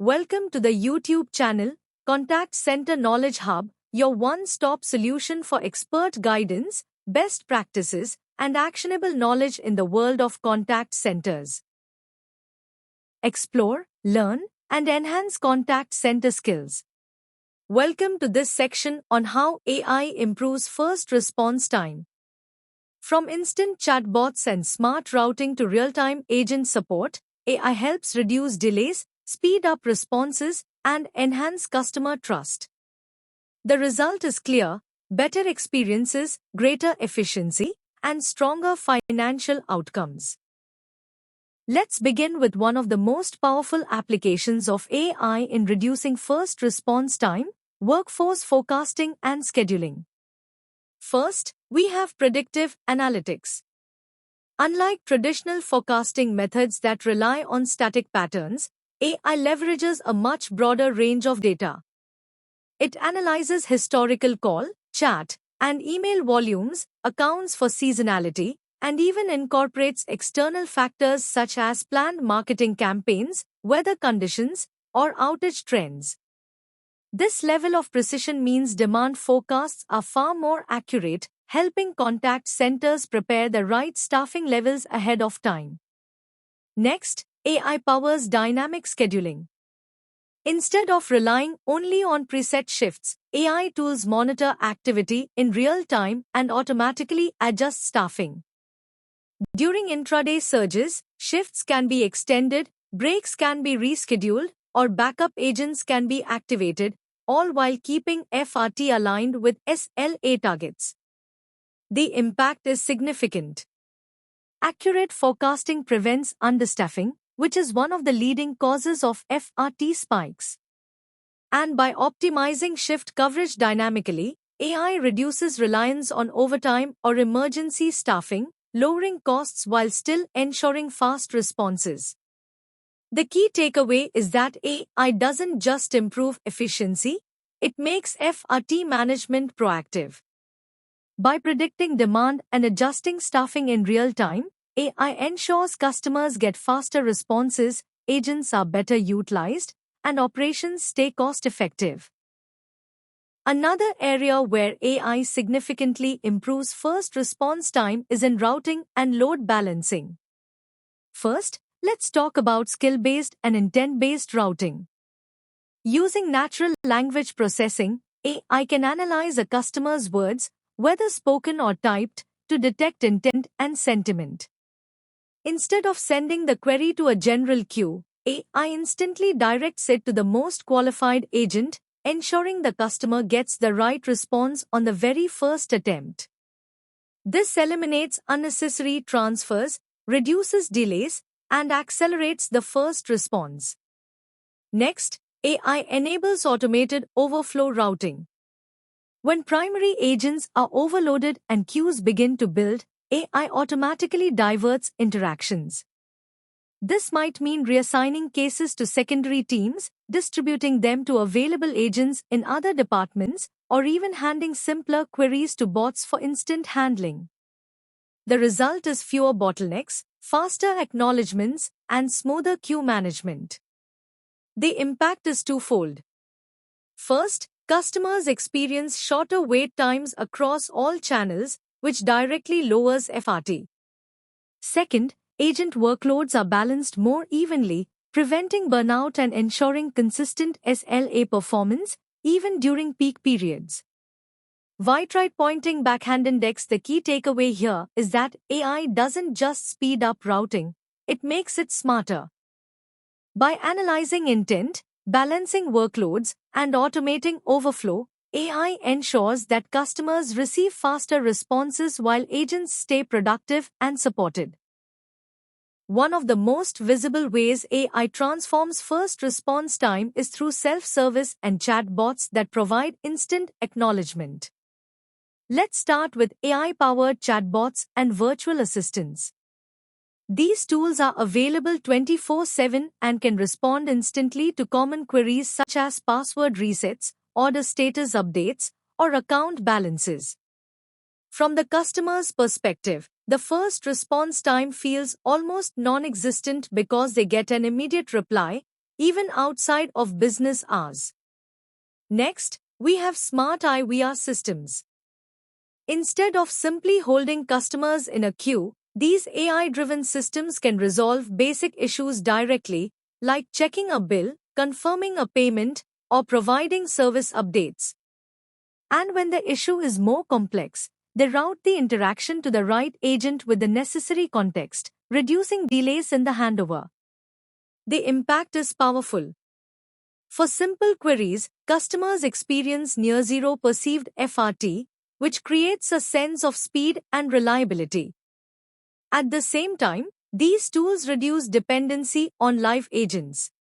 Welcome to the YouTube channel, Contact Center Knowledge Hub, your one-stop solution for expert guidance, best practices, and actionable knowledge in the world of contact centers. Explore, learn, and enhance contact center skills. Welcome to this section on how AI improves first response time. From instant chatbots and smart routing to real-time agent support, AI helps reduce delays, speed up responses, and enhance customer trust. The result is clear: better experiences, greater efficiency, and stronger financial outcomes. Let's begin with one of the most powerful applications of AI in reducing first response time: workforce forecasting and scheduling. First, we have predictive analytics. Unlike traditional forecasting methods that rely on static patterns, AI leverages a much broader range of data. It analyzes historical call, chat, and email volumes, accounts for seasonality, and even incorporates external factors such as planned marketing campaigns, weather conditions, or outage trends. This level of precision means demand forecasts are far more accurate, helping contact centers prepare the right staffing levels ahead of time. Next, AI powers dynamic scheduling. Instead of relying only on preset shifts, AI tools monitor activity in real time and automatically adjust staffing. During intraday surges, shifts can be extended, breaks can be rescheduled, or backup agents can be activated, all while keeping FRT aligned with SLA targets. The impact is significant. Accurate forecasting prevents understaffing, which is one of the leading causes of FRT spikes. And by optimizing shift coverage dynamically, AI reduces reliance on overtime or emergency staffing, lowering costs while still ensuring fast responses. The key takeaway is that AI doesn't just improve efficiency, it makes FRT management proactive. By predicting demand and adjusting staffing in real time, AI ensures customers get faster responses, agents are better utilized, and operations stay cost-effective. Another area where AI significantly improves first response time is in routing and load balancing. First, let's talk about skill-based and intent-based routing. Using natural language processing, AI can analyze a customer's words, whether spoken or typed, to detect intent and sentiment. Instead of sending the query to a general queue, AI instantly directs it to the most qualified agent, ensuring the customer gets the right response on the very first attempt. This eliminates unnecessary transfers, reduces delays, and accelerates the first response. Next, AI enables automated overflow routing. When primary agents are overloaded and queues begin to build, AI automatically diverts interactions. This might mean reassigning cases to secondary teams, distributing them to available agents in other departments, or even handing simpler queries to bots for instant handling. The result is fewer bottlenecks, faster acknowledgements, and smoother queue management. The impact is twofold. First, customers experience shorter wait times across all channels, which directly lowers FRT. Second, agent workloads are balanced more evenly, preventing burnout and ensuring consistent SLA performance, even during peak periods. Right pointing backhand index, the key takeaway here is that AI doesn't just speed up routing, it makes it smarter. By analyzing intent, balancing workloads, and automating overflow, AI ensures that customers receive faster responses while agents stay productive and supported. One of the most visible ways AI transforms first response time is through self-service and chatbots that provide instant acknowledgement. Let's start with AI-powered chatbots and virtual assistants. These tools are available 24/7 and can respond instantly to common queries such as password resets, order status updates, or account balances. From the customer's perspective, the first response time feels almost non-existent because they get an immediate reply, even outside of business hours. Next, we have smart IVR systems. Instead of simply holding customers in a queue, these AI-driven systems can resolve basic issues directly, like checking a bill, confirming a payment, or providing service updates. And when the issue is more complex, they route the interaction to the right agent with the necessary context, reducing delays in the handover. The impact is powerful. For simple queries, customers experience near zero perceived FRT, which creates a sense of speed and reliability. At the same time, these tools reduce dependency on live agents.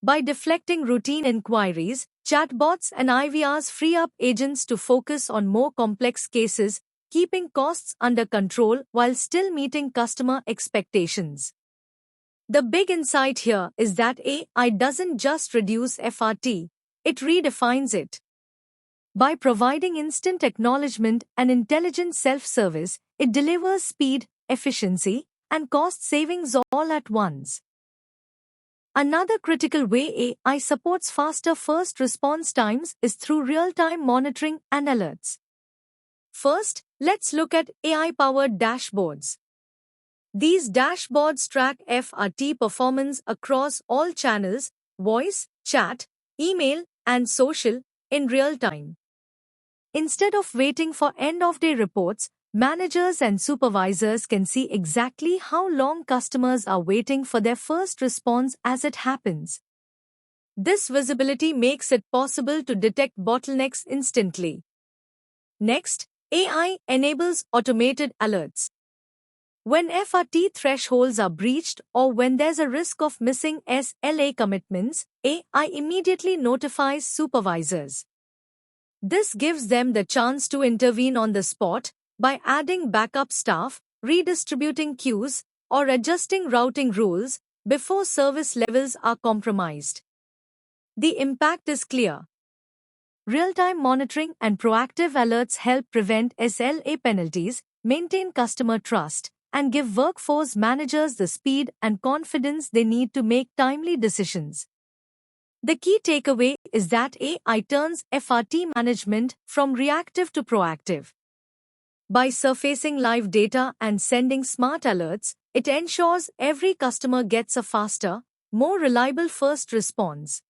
By deflecting routine inquiries, chatbots and IVRs free up agents to focus on more complex cases, keeping costs under control while still meeting customer expectations. The big insight here is that AI doesn't just reduce FRT, it redefines it. By providing instant acknowledgement and intelligent self-service, it delivers speed, efficiency, and cost savings all at once. Another critical way AI supports faster first response times is through real-time monitoring and alerts. First, let's look at AI-powered dashboards. These dashboards track FRT performance across all channels, voice, chat, email, and social, in real time. Instead of waiting for end-of-day reports, managers and supervisors can see exactly how long customers are waiting for their first response as it happens. This visibility makes it possible to detect bottlenecks instantly. Next, AI enables automated alerts. When FRT thresholds are breached or when there's a risk of missing SLA commitments, AI immediately notifies supervisors. This gives them the chance to intervene on the spot by adding backup staff, redistributing queues, or adjusting routing rules before service levels are compromised. The impact is clear. Real-time monitoring and proactive alerts help prevent SLA penalties, maintain customer trust, and give workforce managers the speed and confidence they need to make timely decisions. The key takeaway is that AI turns FRT management from reactive to proactive. By surfacing live data and sending smart alerts, it ensures every customer gets a faster, more reliable first response.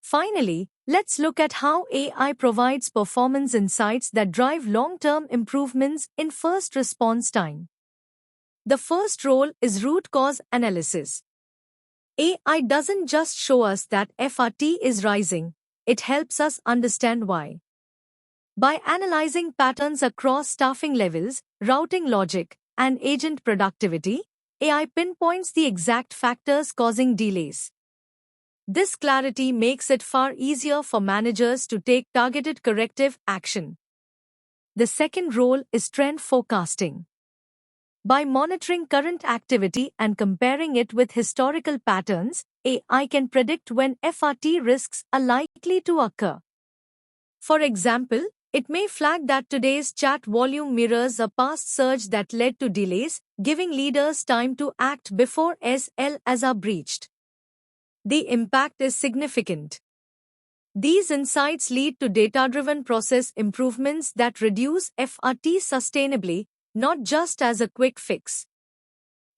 Finally, let's look at how AI provides performance insights that drive long-term improvements in first response time. The first role is root cause analysis. AI doesn't just show us that FRT is rising, it helps us understand why. By analyzing patterns across staffing levels, routing logic, and agent productivity, AI pinpoints the exact factors causing delays. This clarity makes it far easier for managers to take targeted corrective action. The second role is trend forecasting. By monitoring current activity and comparing it with historical patterns, AI can predict when FRT risks are likely to occur. For example, it may flag that today's chat volume mirrors a past surge that led to delays, giving leaders time to act before SLAs are breached. The impact is significant. These insights lead to data-driven process improvements that reduce FRT sustainably, not just as a quick fix.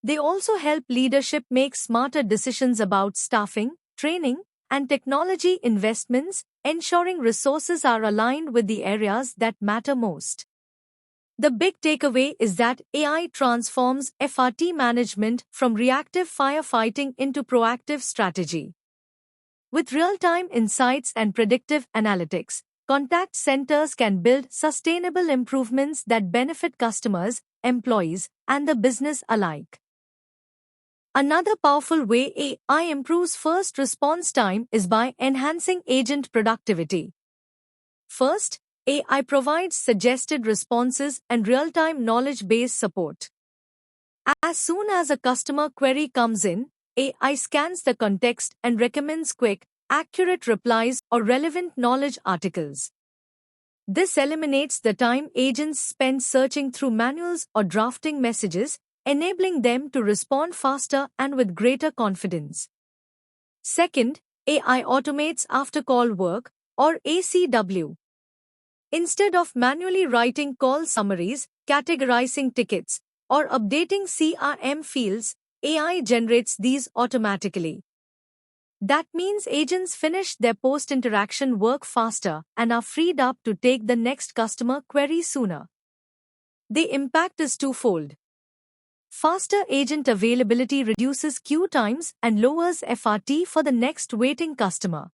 They also help leadership make smarter decisions about staffing, training, and technology investments, ensuring resources are aligned with the areas that matter most. The big takeaway is that AI transforms FRT management from reactive firefighting into proactive strategy. With real-time insights and predictive analytics, contact centers can build sustainable improvements that benefit customers, employees, and the business alike. Another powerful way AI improves first response time is by enhancing agent productivity. First, AI provides suggested responses and real-time knowledge-based support. As soon as a customer query comes in, AI scans the context and recommends quick, accurate replies or relevant knowledge articles. This eliminates the time agents spend searching through manuals or drafting messages, enabling them to respond faster and with greater confidence. Second, AI automates after-call work, or ACW. Instead of manually writing call summaries, categorizing tickets, or updating CRM fields, AI generates these automatically. That means agents finish their post-interaction work faster and are freed up to take the next customer query sooner. The impact is twofold. Faster agent availability reduces queue times and lowers FRT for the next waiting customer.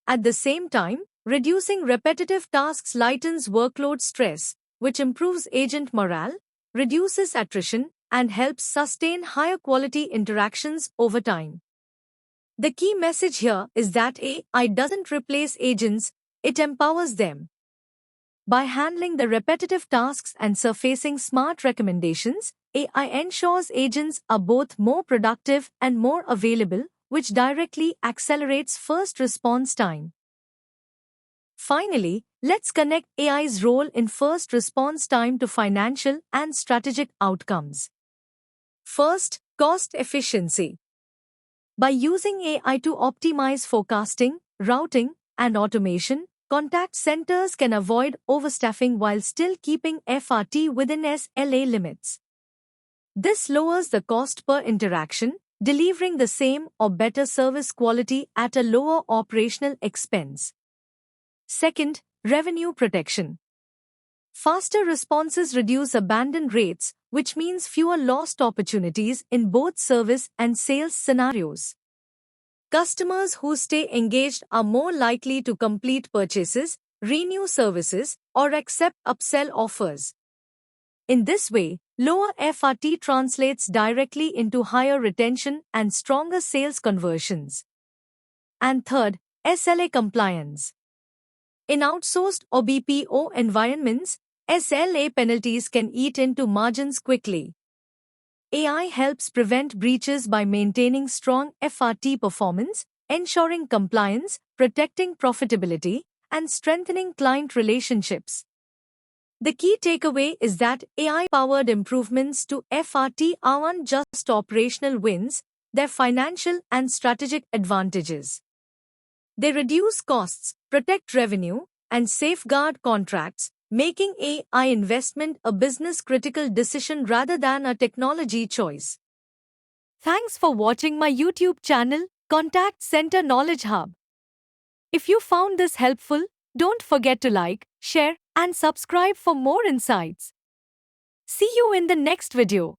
At the same time, reducing repetitive tasks lightens workload stress, which improves agent morale, reduces attrition, and helps sustain higher quality interactions over time. The key message here is that AI doesn't replace agents, it empowers them. By handling the repetitive tasks and surfacing smart recommendations, AI ensures agents are both more productive and more available, which directly accelerates first response time. Finally, let's connect AI's role in first response time to financial and strategic outcomes. First, cost efficiency. By using AI to optimize forecasting, routing, and automation, contact centers can avoid overstaffing while still keeping FRT within SLA limits. This lowers the cost per interaction, delivering the same or better service quality at a lower operational expense. Second, revenue protection. Faster responses reduce abandon rates, which means fewer lost opportunities in both service and sales scenarios. Customers who stay engaged are more likely to complete purchases, renew services, or accept upsell offers. In this way, lower FRT translates directly into higher retention and stronger sales conversions. And third, SLA compliance. In outsourced or BPO environments, SLA penalties can eat into margins quickly. AI helps prevent breaches by maintaining strong FRT performance, ensuring compliance, protecting profitability, and strengthening client relationships. The key takeaway is that AI-powered improvements to FRT aren't just operational wins, they're financial and strategic advantages. They reduce costs, protect revenue, and safeguard contracts, making AI investment a business-critical decision rather than a technology choice. Thanks for watching my YouTube channel, Contact Center Knowledge Hub. If you found this helpful, don't forget to like, share, and subscribe for more insights. See you in the next video.